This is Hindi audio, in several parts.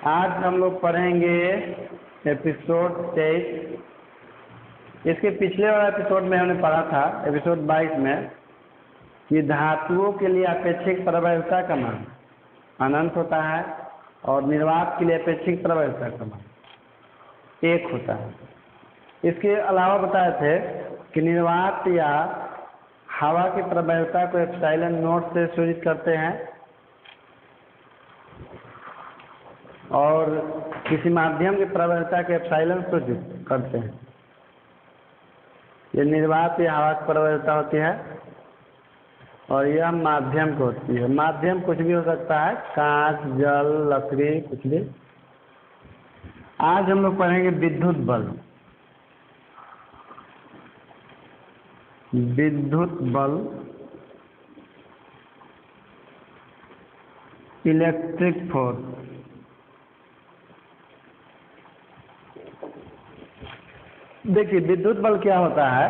आज हम लोग पढ़ेंगे एपिसोड 23। इसके पिछले वाला एपिसोड में हमने पढ़ा था एपिसोड 22 में कि धातुओं के लिए अपेक्षिक प्रबलता का मान अनंत होता है और निर्वात के लिए अपेक्षिक प्रबलता का मान 1 होता है। इसके अलावा बताए थे कि निर्वात या हवा की प्रबलता को एप्सिलॉन नॉट से सूचित करते हैं और किसी माध्यम की प्रबलता के एप्सिलॉन सूचित करते हैं। ये निर्वात या हवा की प्रबलता होती है और यह माध्यम की होती है। माध्यम कुछ भी हो सकता है, कांच, जल, लकड़ी, कुछ भी। आज हम लोग पढ़ेंगे विद्युत बल। विद्युत बल, इलेक्ट्रिक फोर्स। देखिए विद्युत बल क्या होता है।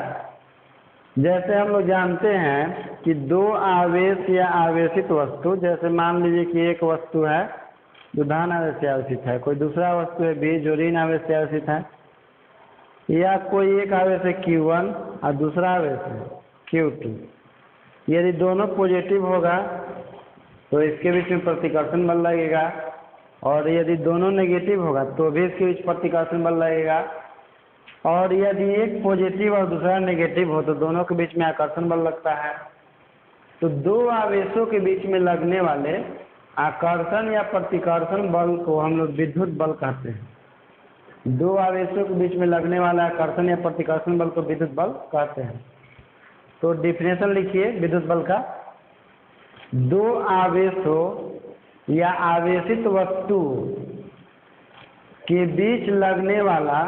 जैसे हम लोग जानते हैं कि दो आवेश या आवेशित वस्तु, जैसे मान लीजिए कि एक वस्तु है जो धन आवेश से आवेशित है, कोई दूसरा वस्तु है भी जो ऋण आवेश से आवेशित है, या कोई एक आवेश है Q1 और दूसरा आवेश है Q2। यदि दोनों पॉजिटिव होगा तो इसके बीच में प्रतिकर्षण बल लगेगा और यदि दोनों नेगेटिव होगा तो भी इसके बीच प्रतिकर्षण बल लगेगा। और यदि एक पॉजिटिव और दूसरा नेगेटिव हो तो दोनों के बीच में आकर्षण बल लगता है। तो दो आवेशों के बीच में लगने वाले आकर्षण या प्रतिकर्षण बल को हम लोग विद्युत बल कहते हैं। दो आवेशों के बीच में लगने वाला आकर्षण या प्रतिकर्षण बल को विद्युत बल कहते हैं। तो डिफिनेशन लिखिए विद्युत बल का। दो आवेशों या आवेशित वस्तु के बीच लगने वाला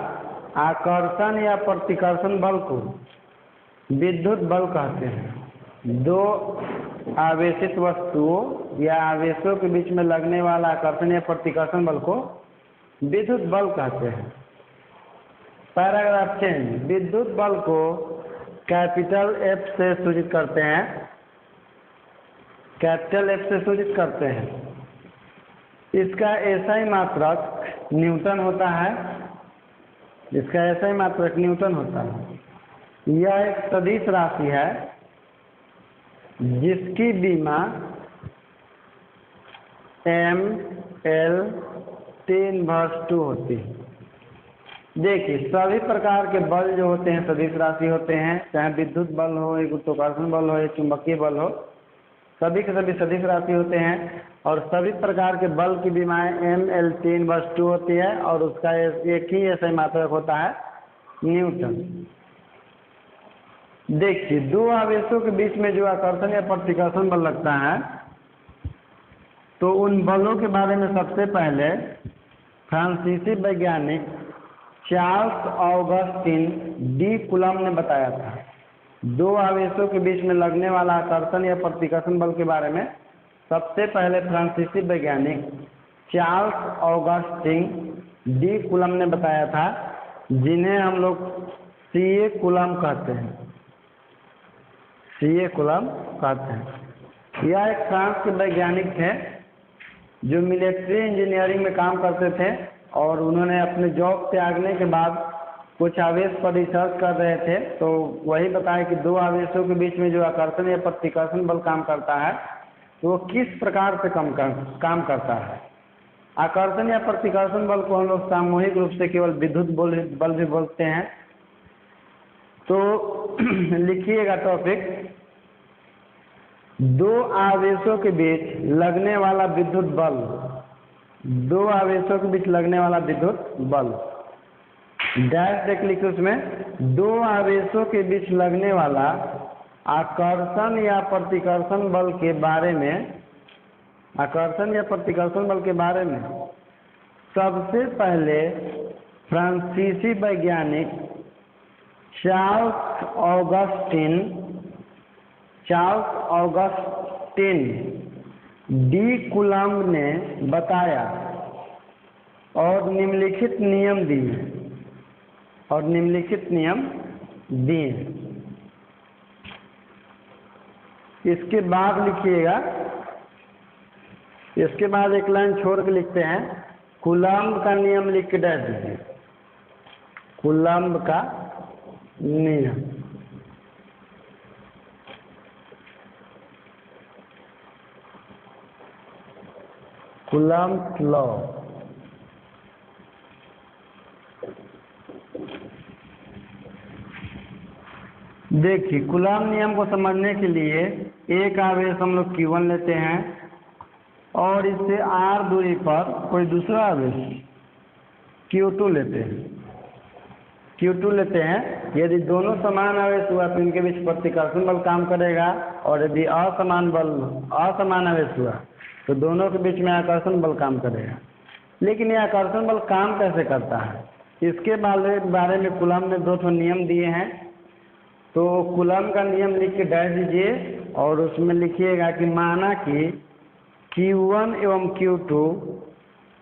आकर्षण या प्रतिकर्षण बल को विद्युत बल कहते हैं। दो आवेशित वस्तुओं या आवेशों के बीच में लगने वाला आकर्षण या प्रतिकर्षण बल को विद्युत बल कहते हैं। पैराग्राफ 10। विद्युत बल को कैपिटल F से सूचित करते हैं। कैपिटल F से सूचित करते हैं। इसका SI मात्रक न्यूटन होता है। इसका SI मात्रक न्यूटन होता है। यह एक सदिश राशि है जिसकी बीमा M/L/T/2 होती है। देखिए सभी प्रकार के बल जो होते हैं सदिश राशि होते हैं, चाहे विद्युत बल हो, एक गुरुत्वाकर्षण बल हो, एक चुंबकीय बल हो, सभी के सभी सदिश राशि होते हैं और सभी प्रकार के बल की बीमाएं M/L/T/2 होती है और उसका एक ही SI मात्रक होता है न्यूटन। देखिए दो आवेशों के बीच में जो आकर्षण या प्रतिकर्षण बल लगता है तो उन बलों के बारे में सबसे पहले फ्रांसीसी वैज्ञानिक चार्ल्स ऑगस्टिन डी कूलम्ब ने बताया था। दो आवेशों के बीच में लगने वाला आकर्षण या प्रतिकर्षण बल के बारे में सबसे पहले फ्रांसीसी वैज्ञानिक चार्ल्स ऑगस्टिन डी कूलम्ब ने बताया था, जिन्हें हम लोग CA कूलम्ब कहते हैं। CA कूलम्ब कहते हैं। यह एक फ्रांस के वैज्ञानिक थे जो मिलिट्री इंजीनियरिंग में काम करते थे और उन्होंने अपने जॉब त्यागने के बाद कुछ आवेश पर रिसर्च कर रहे थे। तो वही बताया कि दो आवेशों के बीच में जो आकर्षण या प्रतिकर्षण बल काम करता है तो वो किस प्रकार से काम करता है। आकर्षण या प्रतिकर्षण बल को हम लोग सामूहिक रूप से केवल विद्युत बल भी बोलते हैं। तो लिखिएगा टॉपिक, दो आवेशों के बीच लगने वाला विद्युत बल। दो आवेशों के बीच लगने वाला विद्युत बल डैश देख लिखिए उसमें। दो आवेशों के बीच लगने वाला आकर्षण या प्रतिकर्षण बल के बारे में, आकर्षण या प्रतिकर्षण बल के बारे में सबसे पहले फ्रांसीसी वैज्ञानिक चार्ल्स ऑगस्टिन डी कूलम्ब ने बताया और निम्नलिखित नियम दिए। इसके बाद लिखिएगा, इसके बाद एक लाइन छोड़ के लिखते हैं कूलम्ब का नियम लिख के डाल दीजिए। कूलम्ब का नियम, कूलम्ब लॉ। देखिए कूलम्ब नियम को समझने के लिए एक आवेश हम लोग Q1 लेते हैं और इससे r दूरी पर कोई दूसरा आवेश Q2 लेते हैं। Q2 लेते हैं, यदि दोनों समान आवेश हुआ तो इनके बीच प्रतिकर्षण बल काम करेगा, और यदि असमान आवेश हुआ तो दोनों के बीच में आकर्षण बल काम करेगा। लेकिन यह आकर्षण बल काम कैसे करता है, इसके बारे में कूलम्ब ने 2 नियम दिए हैं। तो कूलम्ब का नियम लिख के डाल दीजिए और उसमें लिखिएगा कि माना कि Q1 एवं Q2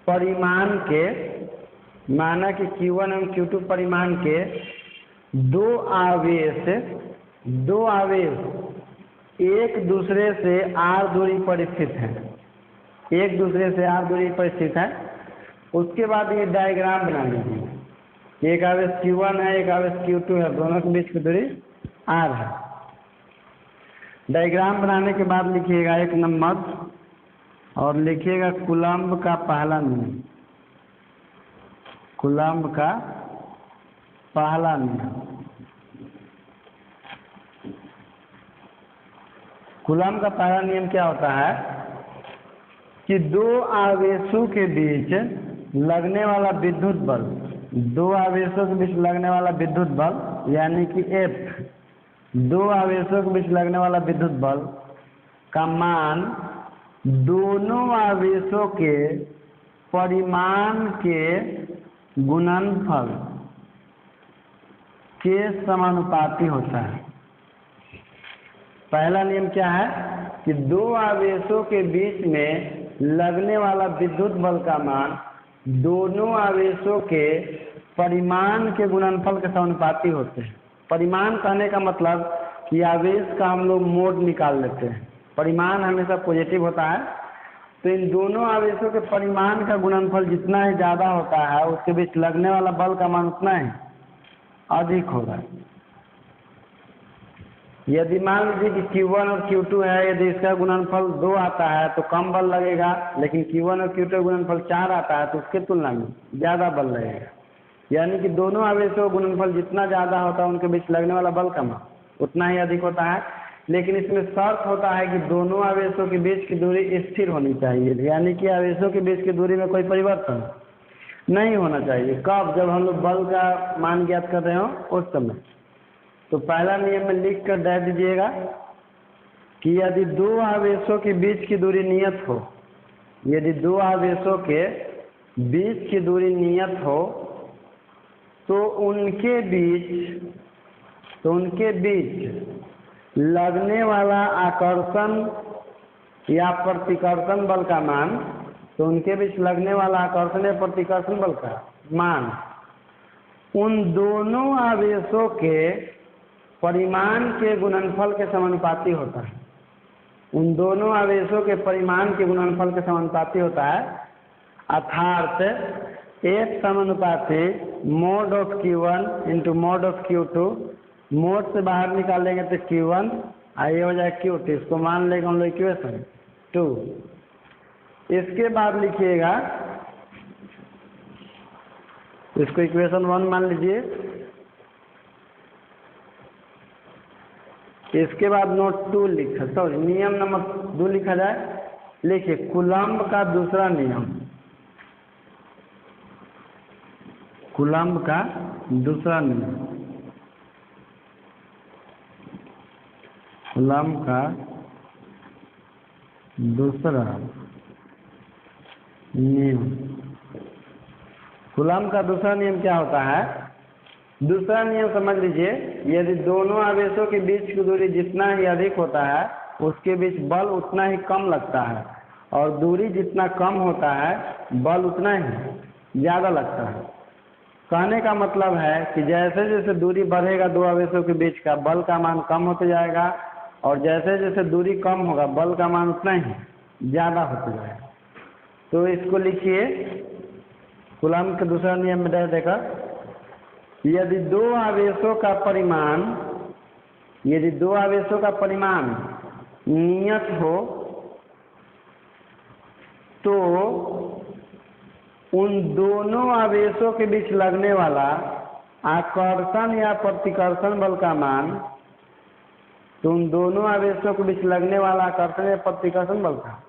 परिमाण के, माना कि Q1 एवं Q2 परिमाण के दो आवेश एक दूसरे से r दूरी पर स्थित हैं, एक दूसरे से r दूरी पर स्थित है। उसके बाद ये डायग्राम बना लीजिए, एक आवेश Q1 है, एक आवेश Q2 है, दोनों के बीच की दूरी r है। डायग्राम बनाने के बाद लिखिएगा 1 नंबर और लिखिएगा कूलम्ब का पहला नियम, कूलम्ब का पहला नियम। कूलम्ब का पहला नियम क्या होता है कि दो आवेशों के बीच लगने वाला विद्युत बल, दो आवेशों के बीच लगने वाला विद्युत बल यानी कि F, दो आवेशों के बीच लगने वाला विद्युत बल का मान दोनों आवेशों के परिमाण के गुणनफल के समानुपाती होता है। पहला नियम क्या है कि दो आवेशों के बीच में लगने वाला विद्युत बल का मान दोनों आवेशों के परिमाण के गुणनफल के समानुपाती होते हैं। परिमाण कहने का मतलब कि आवेश का हम लोग मोड निकाल लेते हैं, परिमाण हमेशा पॉजिटिव होता है, तो इन दोनों आवेशों के परिमाण का गुणनफल जितना ही ज़्यादा होता है उसके बीच लगने वाला बल का मान उतना ही अधिक होगा। यदि मान लीजिए कि Q1 और Q2 है, यदि इसका गुणनफल 2 आता है तो कम बल लगेगा, लेकिन Q1 और Q2 गुणनफल 4 आता है तो उसके तुलना में ज़्यादा बल लगेगा। यानी कि दोनों आवेशों का गुणनफल जितना ज़्यादा होता है उनके बीच लगने वाला बल का मान उतना ही अधिक होता है। लेकिन इसमें शर्त होता है कि दोनों आवेशों के बीच की दूरी स्थिर होनी चाहिए, यानी कि आवेशों के बीच की दूरी में कोई परिवर्तन नहीं होना चाहिए। कब? जब हम लोग बल का मान ज्ञात कर रहे हो उस समय। तो पहला नियम में लिख कर दे दीजिएगा कि यदि दो आवेशों के बीच की दूरी नियत हो, यदि दो आवेशों के बीच की दूरी नियत हो तो उनके बीच लगने वाला आकर्षण या प्रतिकर्षण बल का मान, तो उनके बीच लगने वाला आकर्षण या प्रतिकर्षण बल का मान उन दोनों आवेशों के परिमाण के गुणनफल के समानुपाती होता है। उन दोनों आवेशों के परिमाण के गुणनफल के समानुपाती होता है, अर्थात एक समानुपाती mode of Q1 into mode of Q2। Mode से बाहर निकालेंगे तो Q1 आइए हो जाए Q2, इसको मान लेंगे हम लोग इक्वेशन 2। इसके बाद लिखिएगा, इसको इक्वेशन 1 मान लीजिए। इसके बाद नोट 2 नियम नंबर 2 लिखा जाए। लिखिए कूलम्ब का दूसरा नियम, कूलम्ब का दूसरा नियम, कूलम्ब का दूसरा नियम। कूलम्ब का दूसरा नियम क्या होता है? दूसरा नियम समझ लीजिए, यदि दोनों आवेशों के बीच की दूरी जितना ही अधिक होता है उसके बीच बल उतना ही कम लगता है, और दूरी जितना कम होता है बल उतना ही ज़्यादा लगता है। कहने का मतलब है कि जैसे जैसे दूरी बढ़ेगा दो आवेशों के बीच का, बल का मान कम होते जाएगा, और जैसे जैसे दूरी कम होगा बल का मान उतना ही ज़्यादा होते जाएगा। तो इसको लिखिए कूलम्ब के दूसरा नियम में देखा, यदि दो आवेशों का परिमाण नियत हो तो उन दोनों आवेशों के बीच लगने वाला आकर्षण या प्रतिकर्षण बल का मान, तो उन दोनों आवेशों के बीच लगने वाला आकर्षण या प्रतिकर्षण बल का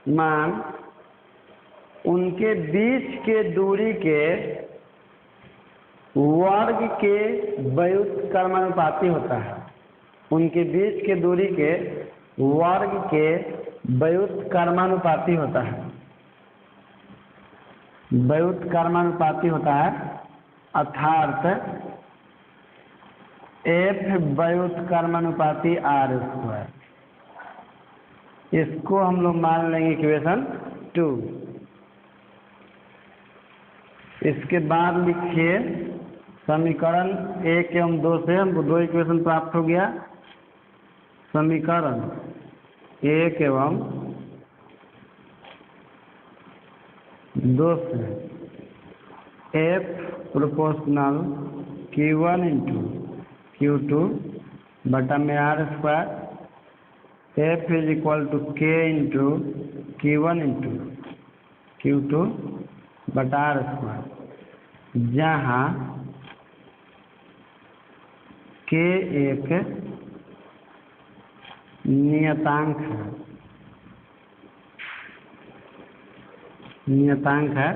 मान उनके बीच के दूरी के वर्ग के व्युत्क्रमानुपाती होता है। उनके बीच के दूरी के वर्ग के व्युत्क्रमानुपाती होता है। व्युत्क्रमानुपाती होता है अर्थात F व्युत्क्रमानुपाती R स्क्वायर। इसको हम लोग मान लेंगे इक्वेशन 2। इसके बाद लिखिए समीकरण 1 एवं 2 से हमको 2 इक्वेशन प्राप्त हो गया। समीकरण 1 एवं 2 से F proportional Q1 into Q2 बटा में R square, F is equal to K into Q1 into Q2 बटा R स्क्वायर, जहाँ K एक नियतांक है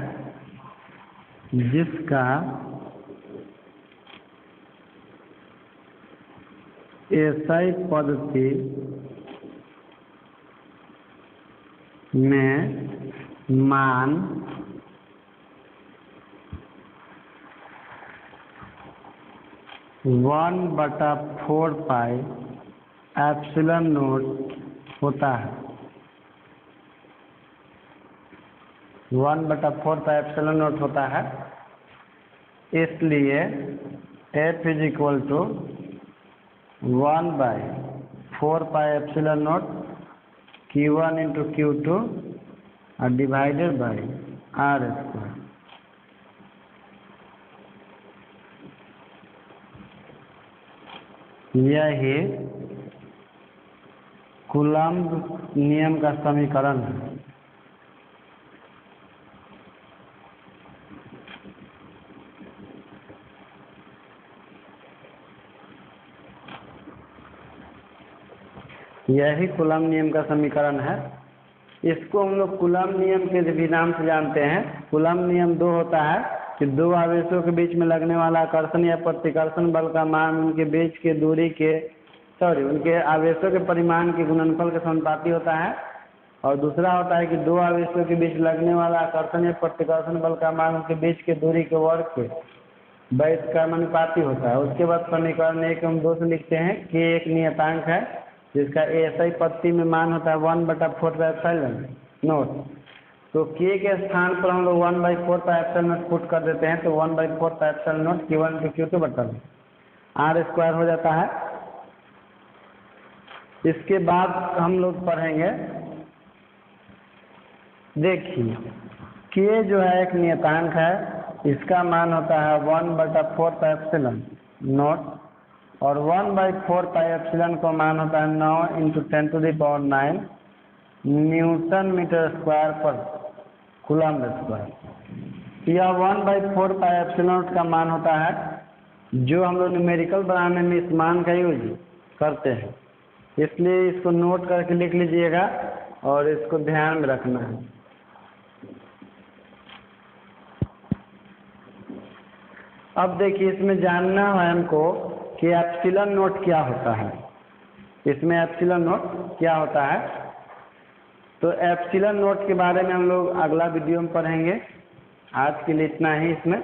जिसका एसआई पद्धति में मान 1/4 पाई एप्सिलॉन नॉट होता है। 1/4 पाई एप्सिलॉन नॉट होता है। इसलिए F is equal to 1/4 pi epsilon not Q1 into Q2 और डिवाइडेड बाई R स्क्वायर। यही कूलम्ब नियम का समीकरण है। यही कूलम्ब नियम का समीकरण है। इसको हम लोग कूलम्ब नियम के भी नाम से जानते हैं। कूलम्ब नियम 2 होता है कि दो आवेशों के बीच में लगने वाला आकर्षण या प्रतिकर्षण बल का मान उनके बीच के दूरी के उनके आवेशों के परिमाण के गुणनफल के समानुपाती होता है। और दूसरा होता है कि दो आवेशों के बीच लगने वाला आकर्षण या प्रतिकर्षण बल का मान उनके बीच के दूरी के वर्ग के व्युत्क्रमानुपाती होता है। उसके बाद समीकरण 1 एवं 2 से लिखते हैं कि एक नियतांक है जिसका एसआई पद्धति में मान होता है 1/4 पाई एप्सिलॉन नॉट। तो K के स्थान पर हम लोग 1/4 पाई एप्सिलॉन नॉट पुट कर देते हैं, तो 1/4 pi epsilon not Q1 to Q2 बटा R स्क्वायर हो जाता है। इसके बाद हम लोग पढ़ेंगे, देखिए K जो है एक नियतांक है, इसका मान होता है 1/4 पाई एप्सिलॉन नॉट और 1/4 पाई एप्सिलॉन का मान होता है 9 × 10⁹ न्यूटन मीटर स्क्वायर पर कूलम्ब स्क्वायर। यह 1/4 पाई एप्सिलॉन का मान होता है जो हम लोग न्यूमेरिकल बनाने में इस मान का यूज करते हैं। इसलिए इसको नोट करके लिख लीजिएगा और इसको ध्यान में रखना है। अब देखिए इसमें जानना है हमको कि एप्सिलॉन नोट क्या होता है। इसमें एप्सिलॉन नोट क्या होता है, तो एप्सिलॉन नोट के बारे में हम लोग अगला वीडियो में पढ़ेंगे। आज के लिए इतना ही इसमें।